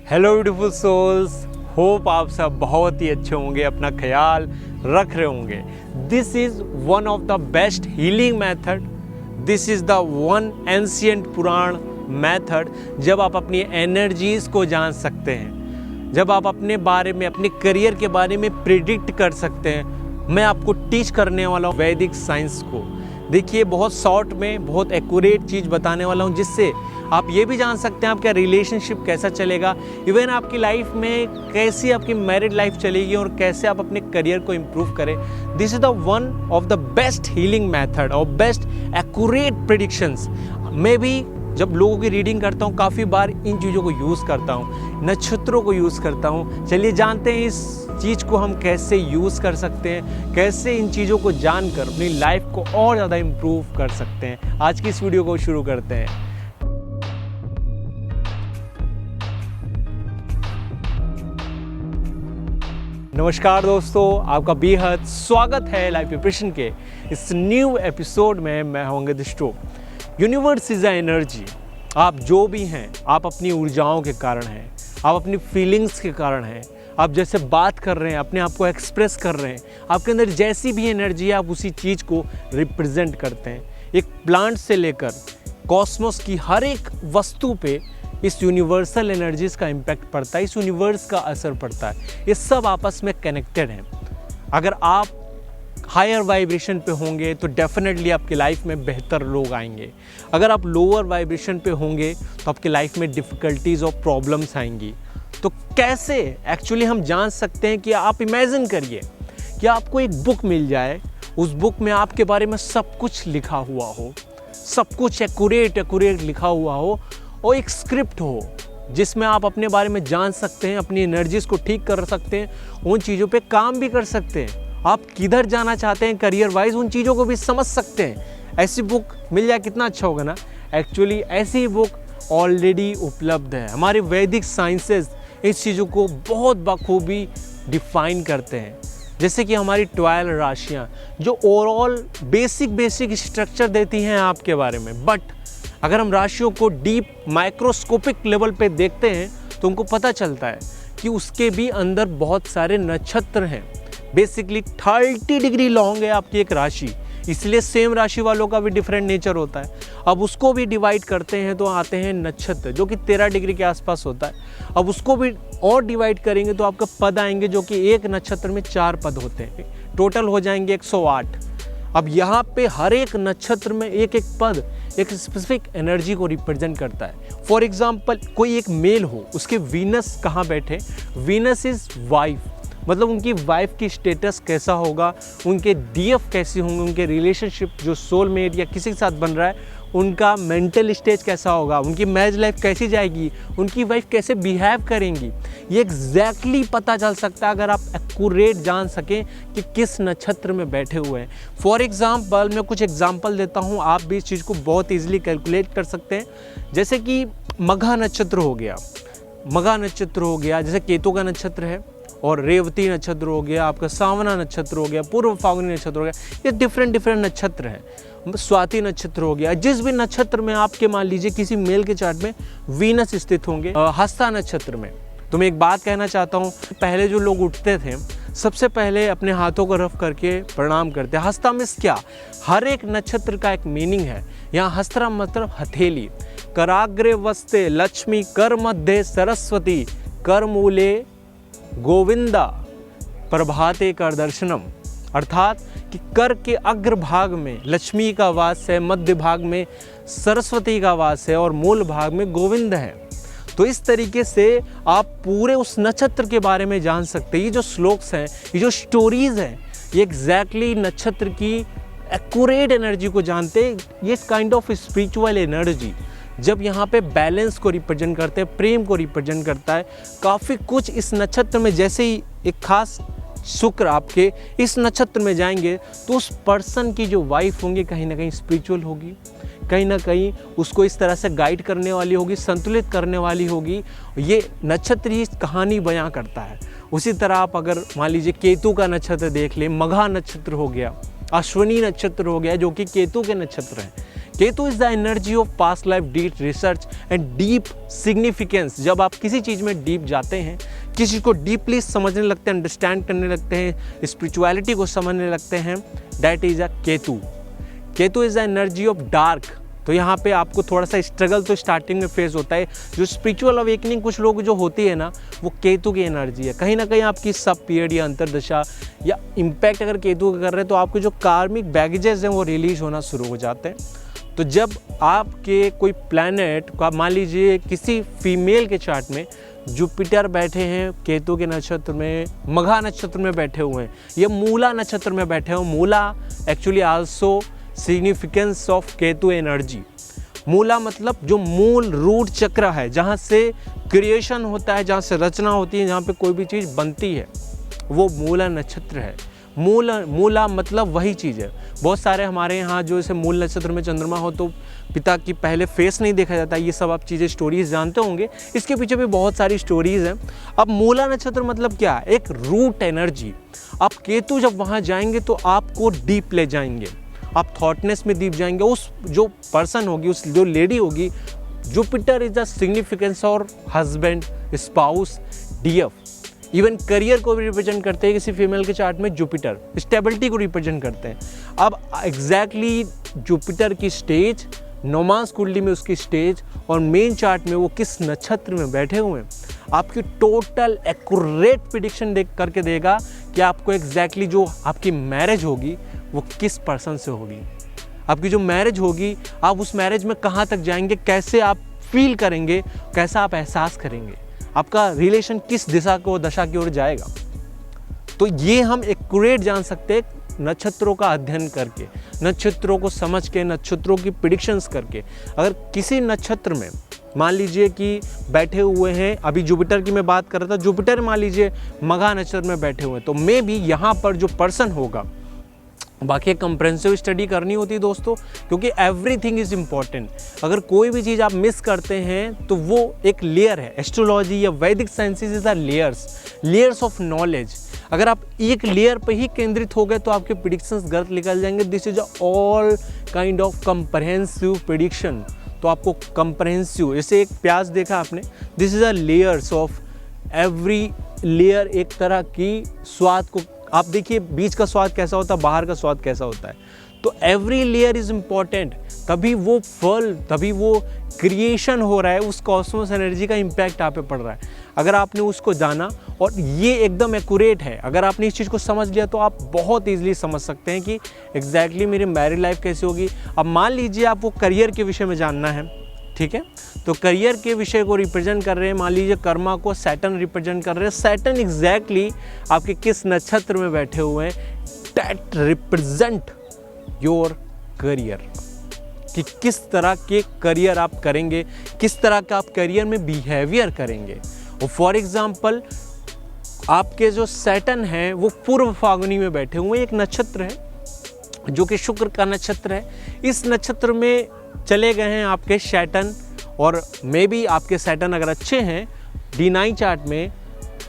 Hello beautiful souls, hope आप सब बहुत ही अच्छे होंगे, अपना ख्याल रख रहे होंगे। This is one of the best healing method. This is the one ancient Purana method. जब आप अपनी एनर्जीज़ को जान सकते हैं, जब आप अपने बारे में, अपने करियर के बारे में प्रिडिक्ट कर सकते हैं। मैं आपको टीच करने वाला हूँ वैदिक साइंस को। देखिए, बहुत शॉर्ट में बहुत एक्यूरेट चीज़ बताने वाला हूँ, जिससे आप ये भी जान सकते हैं आपका रिलेशनशिप कैसा चलेगा, इवन आपकी लाइफ में कैसी आपकी मैरिड लाइफ चलेगी और कैसे आप अपने करियर को इम्प्रूव करें। This is the one of the best healing method और बेस्ट एक्यूरेट प्रेडिक्शंस। मैं भी जब लोगों की रीडिंग करता हूँ काफ़ी बार इन चीज़ों को यूज़ करता हूँ, नक्षत्रों को यूज़ करता हूँ। चलिए जानते हैं इस चीज़ को हम कैसे यूज़ कर सकते हैं, कैसे इन चीज़ों को जानकर अपनी लाइफ को और ज़्यादा इम्प्रूव कर सकते हैं। आज की इस वीडियो को शुरू करते हैं। नमस्कार दोस्तों, आपका बेहद स्वागत है लाइफ प्रिपरेशन के इस न्यू एपिसोड में। मैं हूं अंगद स्टोक। Universe is a energy. आप जो भी हैं, आप अपनी ऊर्जाओं के कारण हैं, आप अपनी फीलिंग्स के कारण हैं। आप जैसे बात कर रहे हैं, अपने आप को एक्सप्रेस कर रहे हैं, आपके अंदर जैसी भी एनर्जी है, आप उसी चीज़ को रिप्रेजेंट करते हैं। एक प्लांट से लेकर कॉस्मोस की हर एक वस्तु पे इस यूनिवर्सल एनर्जीज़ का इम्पैक्ट पड़ता है, इस यूनिवर्स का असर पड़ता है। ये सब आपस में कनेक्टेड हैं। अगर आप हायर वाइब्रेशन पे होंगे तो डेफिनेटली आपकी लाइफ में बेहतर लोग आएंगे। अगर आप लोअर वाइब्रेशन पे होंगे तो आपकी लाइफ में डिफ़िकल्टीज़ और प्रॉब्लम्स आएंगी। तो कैसे एक्चुअली हम जान सकते हैं कि आप इमेजिन करिए कि आपको एक बुक मिल जाए, उस बुक में आपके बारे में सब कुछ लिखा हुआ हो, सब कुछ एक्यूरेट लिखा हुआ हो, और एक स्क्रिप्ट हो जिसमें आप अपने बारे में जान सकते हैं, अपनी एनर्जीज़ को ठीक कर सकते हैं, उन चीज़ों पे काम भी कर सकते हैं। आप किधर जाना चाहते हैं करियर वाइज, उन चीज़ों को भी समझ सकते हैं। ऐसी बुक मिल जाए कितना अच्छा होगा ना। एक्चुअली ऐसी ही बुक ऑलरेडी उपलब्ध है। हमारे वैदिक साइंसेस इस चीज़ों को बहुत बखूबी डिफाइन करते हैं। जैसे कि हमारी 12 राशियाँ जो ओवरऑल बेसिक स्ट्रक्चर देती हैं आपके बारे में। बट अगर हम राशियों को डीप माइक्रोस्कोपिक लेवल पे देखते हैं तो उनको पता चलता है कि उसके भी अंदर बहुत सारे नक्षत्र हैं। बेसिकली 30 डिग्री लॉन्ग है आपकी एक राशि, इसलिए सेम राशि वालों का भी डिफरेंट नेचर होता है। अब उसको भी डिवाइड करते हैं तो आते हैं नक्षत्र, जो कि 13 डिग्री के आसपास होता है। अब उसको भी और डिवाइड करेंगे तो आपका पद आएंगे, जो कि एक नक्षत्र में 4 पद होते हैं, टोटल हो जाएंगे 108। अब यहाँ पे हर एक नक्षत्र में एक एक पद एक स्पेसिफिक एनर्जी को रिप्रेजेंट करता है। फॉर एग्जाम्पल, कोई एक मेल हो, उसके वीनस कहाँ बैठे, वीनस इज वाइफ, मतलब उनकी वाइफ की स्टेटस कैसा होगा, उनके डीएफ कैसे होंगे, उनके रिलेशनशिप जो सोलमेट या किसी के साथ बन रहा है उनका मेंटल स्टेज कैसा होगा, उनकी मैरिज लाइफ कैसी जाएगी, उनकी वाइफ कैसे बिहेव करेंगी। ये एग्जैक्टली पता चल सकता है अगर आप एक्यूरेट जान सकें कि किस नक्षत्र में बैठे हुए हैं। फॉर एग्जाम्पल, मैं कुछ एग्जाम्पल देता हूँ, आप भी इस चीज़ को बहुत ईजिली कैलकुलेट कर सकते हैं। जैसे कि मघा नक्षत्र हो गया, मघा नक्षत्र हो गया, जैसे केतु का नक्षत्र है, और रेवती नक्षत्र हो गया, आपका सावना नक्षत्र हो गया, पूर्व फाल्गुनी नक्षत्र हो गया। ये डिफरेंट नक्षत्र हैं। स्वाति नक्षत्र हो गया। जिस भी नक्षत्र में आपके मान लीजिए किसी मेल के चार्ट में वीनस स्थित होंगे, हस्ता नक्षत्र में, तो मैं एक बात कहना चाहता हूँ, पहले जो लोग उठते थे सबसे पहले अपने हाथों को रफ करके प्रणाम करते। हस्ता में क्या, हर एक नक्षत्र का एक मीनिंग है। यहाँ हस्ता मतलब हथेली। कराग्रे वस्ते लक्ष्मी, कर मध्य सरस्वती, कर मूले गोविंदा, प्रभाते कर दर्शनम। अर्थात कि कर के अग्रभाग में लक्ष्मी का वास है, मध्य भाग में सरस्वती का वास है और मूल भाग में गोविंद है। तो इस तरीके से आप पूरे उस नक्षत्र के बारे में जान सकते हैं। ये जो श्लोक्स हैं, ये जो स्टोरीज हैं, ये एग्जैक्टली नक्षत्र की एक्यूरेट एनर्जी को जानते हैं। ये काइंड ऑफ स्पिरिचुअल एनर्जी जब यहाँ पे बैलेंस को रिप्रेजेंट करते हैं, प्रेम को रिप्रेजेंट करता है, काफ़ी कुछ इस नक्षत्र में। जैसे ही एक खास शुक्र आपके इस नक्षत्र में जाएंगे तो उस पर्सन की जो वाइफ होंगी कहीं ना कहीं स्पिरिचुअल होगी, कहीं ना कहीं उसको इस तरह से गाइड करने वाली होगी, संतुलित करने वाली होगी। ये नक्षत्र ही कहानी बयां करता है। उसी तरह आप अगर मान लीजिए केतु का नक्षत्र देख लें, मघा नक्षत्र हो गया, अश्विनी नक्षत्र हो गया, जो कि केतु के नक्षत्र हैं। Ketu is the energy of past life deep research and deep significance. जब आप किसी चीज़ में डीप जाते हैं, किसी को डीपली समझने लगते हैं, अंडरस्टैंड करने लगते हैं, स्पिरिचुअलिटी को समझने लगते हैं, that is a Ketu. Ketu is the energy of dark. तो यहाँ पे आपको थोड़ा सा स्ट्रगल तो स्टार्टिंग में फेस होता है। जो स्पिरिचुअल अवेकनिंग कुछ लोग जो होती है ना, वो केतु की एनर्जी है। कहीं ना कहीं आपकी सब पीरियड या अंतरदशा या इम्पैक्ट अगर केतु का कर रहे हैं तो आपके जो कार्मिक बैगेजेस हैं वो रिलीज होना शुरू हो जाते हैं। तो जब आपके कोई प्लैनेट का मान लीजिए किसी फीमेल के चार्ट में जुपिटर बैठे हैं केतु के नक्षत्र में, मघा नक्षत्र में बैठे हुए हैं, या मूला नक्षत्र में बैठे हो। Moola actually also significance of Ketu energy. Moola मतलब जो मूल रूट चक्र है, जहाँ से क्रिएशन होता है, जहाँ से रचना होती है, जहाँ पे कोई भी चीज़ बनती है, वो मूला नक्षत्र है। मूला मतलब वही चीज़ है। बहुत सारे हमारे यहाँ जो जैसे मूल नक्षत्र में चंद्रमा हो तो पिता की पहले फेस नहीं देखा जाता। ये सब आप चीज़ें स्टोरीज जानते होंगे, इसके पीछे भी बहुत सारी स्टोरीज हैं। अब मूला नक्षत्र मतलब क्या? एक रूट एनर्जी। अब केतु जब वहाँ जाएंगे तो आपको डीप ले जाएंगे, आप थॉटनेस में डीप जाएंगे। उस जो पर्सन होगी, उस जो लेडी होगी, जुपिटर इज द सिग्निफिकेंस और husband, spouse, DF, even career को भी रिप्रेजेंट करते हैं। किसी फीमेल के चार्ट में जुपिटर स्टेबिलिटी को रिप्रेजेंट करते हैं। अब एग्जैक्टली जुपिटर की स्टेज, नौमांस कुंडली में उसकी स्टेज और मेन चार्ट में वो किस नक्षत्र में बैठे हुए हैं, आपकी टोटल एक्यूरेट प्रेडिक्शन देख करके देगा कि आपको एग्जैक्टली जो आपकी मैरिज होगी वो किस पर्सन से होगी। आपकी जो मैरिज होगी, आप उस मैरिज में कहाँ तक जाएंगे, कैसे आप फील करेंगे, कैसा आप एहसास करेंगे, आपका रिलेशन किस दिशा को दशा की ओर जाएगा। तो ये हम एक्यूरेट जान सकते हैं नक्षत्रों का अध्ययन करके, नक्षत्रों को समझ के, नक्षत्रों की प्रेडिक्शंस करके। अगर किसी नक्षत्र में मान लीजिए कि बैठे हुए हैं, अभी जुपिटर की मैं बात कर रहा था, जुपिटर मान लीजिए मघा नक्षत्र में बैठे हुए हैं, तो मे बी यहाँ पर जो पर्सन होगा, बाकी कंप्रेहेंसिव स्टडी करनी होती है दोस्तों, क्योंकि एवरीथिंग इज़ इम्पॉर्टेंट। अगर कोई भी चीज़ आप मिस करते हैं तो वो एक लेयर है। एस्ट्रोलॉजी या Vedic sciences is are layers of knowledge. अगर आप एक लेयर पे ही केंद्रित हो गए तो आपके प्रिडिक्शंस गलत निकल जाएंगे। This is all kind of comprehensive prediction. तो आपको कंप्रहेंसिव, जैसे एक प्याज देखा आपने, this is a layers of every layer, एक तरह की स्वाद को आप देखिए, बीज का स्वाद कैसा होता है, बाहर का स्वाद कैसा होता है। तो एवरी लेयर इज इम्पॉर्टेंट, तभी वो फल, तभी वो क्रिएशन हो रहा है, उस कॉस्मोस एनर्जी का इम्पैक्ट आप पे पड़ रहा है। अगर आपने उसको जाना, और ये एकदम एक्यूरेट है, अगर आपने इस चीज़ को समझ लिया तो आप बहुत ईजिली समझ सकते हैं कि एग्जैक्टली मेरी मैरिड लाइफ कैसी होगी। अब मान लीजिए आपको करियर के विषय में जानना है, ठीक है, तो करियर के विषय को रिप्रेजेंट कर रहे हैं, मान लीजिए कर्मा को सैटर्न रिप्रेजेंट कर रहे हैं। सैटर्न एग्जैक्टली आपके किस नक्षत्र में बैठे हुए हैं, दैट रिप्रेजेंट योर करियर, कि किस तरह के करियर आप करेंगे, किस तरह का आप करियर में बिहेवियर करेंगे। और फॉर एग्जाम्पल आपके जो सैटर्न है वो पूर्व फागुनी में बैठे हुए, एक नक्षत्र है जो कि शुक्र का नक्षत्र है। इस नक्षत्र में चले गए हैं आपके सैटर्न, और मे बी आपके सैटर्न अगर अच्छे हैं D9 चार्ट में,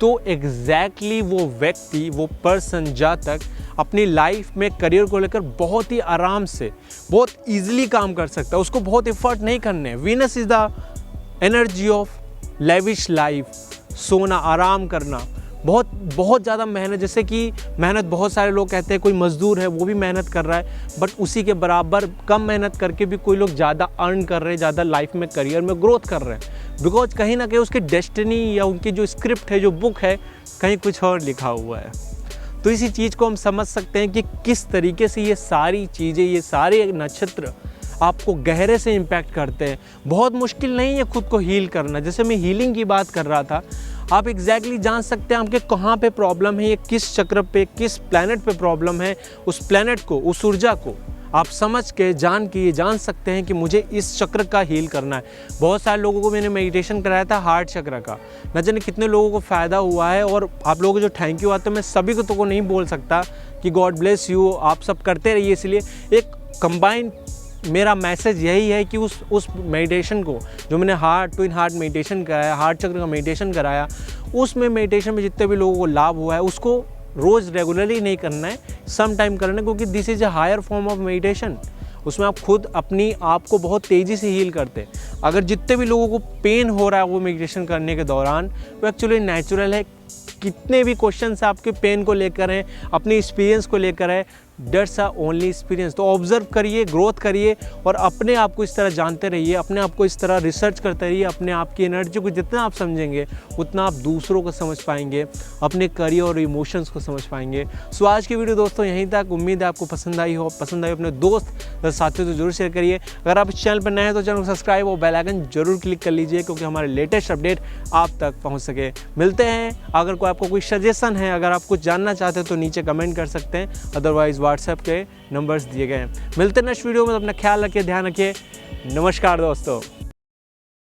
तो एग्जैक्टली वो व्यक्ति, वो पर्सन, जातक अपनी लाइफ में करियर को लेकर बहुत ही आराम से, बहुत इजीली काम कर सकता है। उसको बहुत एफर्ट नहीं करने। Venus is the energy of lavish life, सोना, आराम करना, बहुत ज़्यादा मेहनत। जैसे कि मेहनत बहुत सारे लोग कहते हैं, कोई मजदूर है वो भी मेहनत कर रहा है, बट उसी के बराबर कम मेहनत करके भी कोई लोग ज़्यादा अर्न कर रहे हैं, ज़्यादा लाइफ में, करियर में ग्रोथ कर रहे हैं। बिकॉज कहीं ना कहीं उसकी डेस्टिनी या उनकी जो स्क्रिप्ट है, जो बुक है, कहीं कुछ और लिखा हुआ है। तो इसी चीज़ को हम समझ सकते हैं कि किस तरीके से ये सारी चीज़ें, ये सारे नक्षत्र आपको गहरे से इम्पैक्ट करते हैं। बहुत मुश्किल नहीं है खुद को हील करना। जैसे मैं हीलिंग की बात कर रहा था, आप एग्जैक्टली जान सकते हैं आपके कहाँ पे प्रॉब्लम है, ये किस चक्र पे, किस प्लैनेट पे प्रॉब्लम है। उस प्लैनेट को, उस ऊर्जा को आप समझ के, जान के ये जान सकते हैं कि मुझे इस चक्र का हील करना है। बहुत सारे लोगों को मैंने मेडिटेशन कराया था हार्ट चक्र का, न जाने कितने लोगों को फ़ायदा हुआ है। और आप लोगों को जो थैंक यू आता है, मैं सभी को तो नहीं बोल सकता कि गॉड ब्लेस यू, आप सब करते रहिए। इसलिए एक कंबाइंड मेरा मैसेज यही है कि उस मेडिटेशन को, जो मैंने ट्विन हार्ट मेडिटेशन कराया, हार्ट चक्र का मेडिटेशन कराया, उसमें मेडिटेशन में जितने भी लोगों को लाभ हुआ है, उसको रोज़ रेगुलरली नहीं करना है, सम टाइम करना है, क्योंकि this is a higher form of meditation. उसमें आप खुद अपनी आप को बहुत तेज़ी से हील करते हैं। अगर जितने भी लोगों को पेन हो रहा है वो मेडिटेशन करने के दौरान, वो एक्चुअली नेचुरल है। कितने भी क्वेश्चंस आपके पेन को लेकर हैं, अपने एक्सपीरियंस को लेकर है, दैट्स अ ओनली एक्सपीरियंस। तो ऑब्जर्व करिए, ग्रोथ करिए और अपने आप को इस तरह जानते रहिए, अपने आप को इस तरह रिसर्च करते रहिए। अपने आप की एनर्जी को जितना आप समझेंगे उतना आप दूसरों को समझ पाएंगे, अपने करियर और इमोशंस को समझ पाएंगे। सो आज की वीडियो दोस्तों यहीं तक। उम्मीद है आपको पसंद आई हो। पसंद आई अपने दोस्त साथियों से जरूर शेयर करिए। अगर आप इस चैनल पर नए हैं तो चैनल को सब्सक्राइब और बेल आइकन जरूर क्लिक कर लीजिए, क्योंकि हमारे लेटेस्ट अपडेट आप तक पहुँच सके। मिलते हैं। अगर कोई आपको कोई सजेशन है, अगर आप कुछ जानना चाहते हैं तो नीचे कमेंट कर सकते हैं, अदरवाइज व्हाट्सएप के नंबर्स दिए गए हैं। मिलते हैं नेक्स्ट वीडियो में। अपना ख्याल रखिए, ध्यान रखिए। नमस्कार दोस्तों।